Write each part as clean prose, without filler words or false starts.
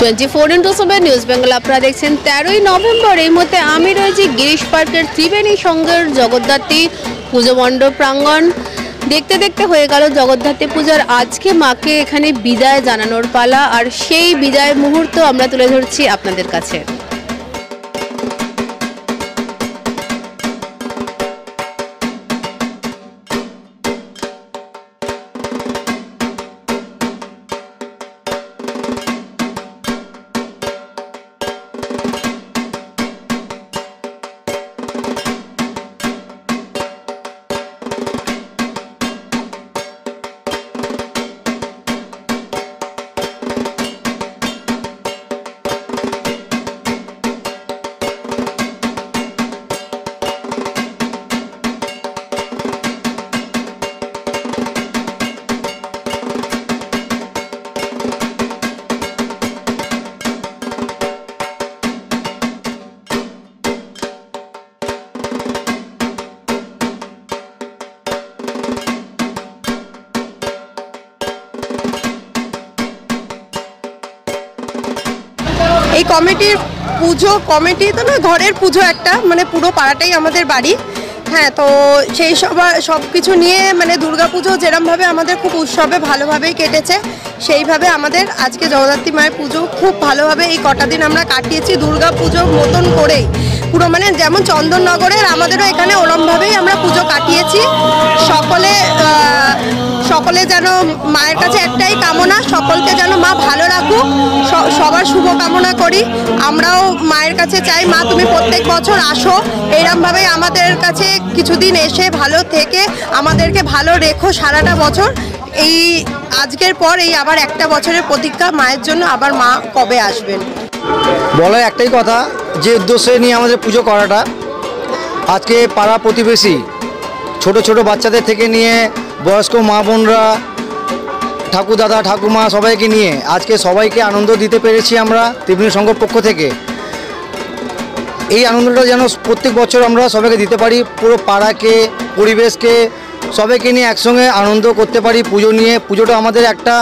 24x7 news Bengal আপনারা দেখছেন 13ই November. এই মুহূর্তে আমি রয়েছি গিরিশ পার্কের ত্রিবেণী সংঘের জগদ্ধাত্রী পুজো মণ্ডপ প্রাঙ্গণ। দেখতে দেখতে হয়ে গেল জগদ্ধাত্রী পূজার। আজকে মাকে এখানে বিদায় জানানোর পালা, আর সেই বিদায় মুহূর্ত আমরা তুলে ধরছি আপনাদের কাছে। এই কমিটির কমিটি তো না, ঘরের পুজো একটা, মানে পুরো পাড়াটাই আমাদের বাড়ি। হ্যাঁ, তো সেই সব কিছু নিয়ে মানে দুর্গাপুজো যেরমভাবে আমাদের খুব উৎসবে ভালোভাবেই কেটেছে, সেইভাবে আমাদের আজকে জগদ্ধাত্রী মায়ের পুজো খুব ভালোভাবে এই কটা দিন আমরা কাটিয়েছি দুর্গাপুজোর মতন করেই। পুরো মানে যেমন চন্দননগরের আমাদেরও এখানে ওরমভাবেই আমরা পুজো কাটিয়েছি। সকলে যেন মায়ের কাছে একটাই কামনা, সকলকে যেন মা ভালো রাখুক, সবার শুভ কামনা করি। আমরাও মায়ের কাছে চাই মা তুমি প্রত্যেক বছর আসো, এইরকমভাবেই আমাদের কাছে কিছুদিন এসে ভালো থেকে আমাদেরকে ভালো রেখো সারাটা বছর। এই আজকের পর এই আবার একটা বছরের প্রতীক্ষা মায়ের জন্য, আবার মা কবে আসবেন। বলার একটাই কথা, যে উদ্দেশ্যে নিয়ে আমাদের পুজো করাটা, আজকে পাড়া প্রতিবেশী ছোট ছোট বাচ্চাদের থেকে নিয়ে বয়স্ক মা বোনরা, ঠাকুর দাদা ঠাকুমা সবাইকে নিয়ে আজকে সবাইকে আনন্দ দিতে পেরেছি আমরা ত্রিবেণী সংঘর পক্ষ থেকে। এই আনন্দটা যেন প্রত্যেক বছর আমরা সবাইকে দিতে পারি, পুরো পাড়াকে পরিবেশকে সবাইকে নিয়ে একসঙ্গে আনন্দ করতে পারি পুজো নিয়ে। পুজোটা আমাদের একটা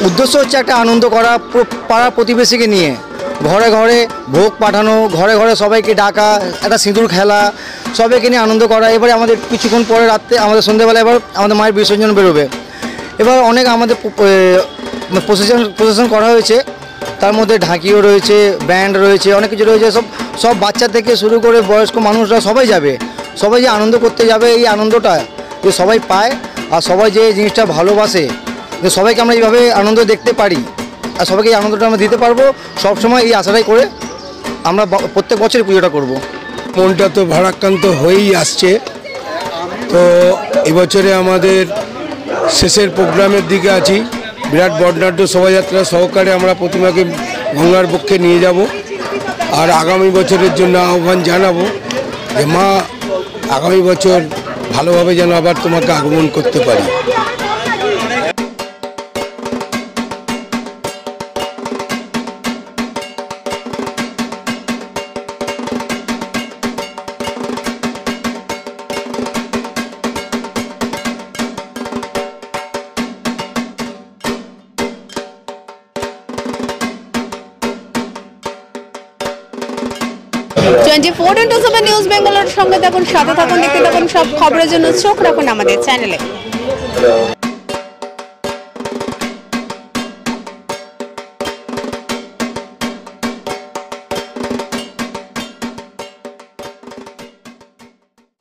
উদ্দেশ্য হচ্ছে একটা আনন্দ করা, পুরো পাড়া প্রতিবেশীকে নিয়ে ঘরে ঘরে ভোগ পাঠানো, ঘরে ঘরে সবাইকে ডাকা, একটা সিঁদুর খেলা, সবাইকে নিয়ে আনন্দ করা। এবারে আমাদের কিছুক্ষণ পরে রাত্রে আমাদের সন্ধ্যেবেলা এবার আমাদের মায়ের বিসর্জন বেরোবে। এবার অনেক আমাদের প্রসেশন করা হয়েছে, তার মধ্যে ঢাকিও রয়েছে, ব্যান্ড রয়েছে, অনেক কিছু রয়েছে। সব বাচ্চা থেকে শুরু করে বয়স্ক মানুষরা সবাই যাবে, সবাই যে আনন্দ করতে যাবে, এই আনন্দটা যে সবাই পায় আর সবাই যে জিনিসটা ভালোবাসে, যে সবাইকে আমরা এইভাবে আনন্দ দেখতে পারি আর সবাইকে এই আনন্দটা আমরা দিতে পারবো, সবসময় এই আশাটাই করে আমরা প্রত্যেক বছর পুজোটা করব। মনটা তো ভারাক্রান্ত হয়েই আসছে। তো এবছরে আমাদের শেষের প্রোগ্রামের দিকে আছি। বিরাট বর্ণাঢ্য শোভাযাত্রা সহকারে আমরা প্রতিমাকে গঙ্গার পক্ষে নিয়ে যাব, আর আগামী বছরের জন্য আহ্বান জানাবো যে মা আগামী বছর ভালোভাবে যেন আবার তোমাকে আগমন করতে পারি। নিউজ বেঙ্গলের সঙ্গে থাকুন, সাথে থাকুন, দেখতে থাকুন সব খবরের জন্য চোখ রাখুন আমাদের চ্যানেলে।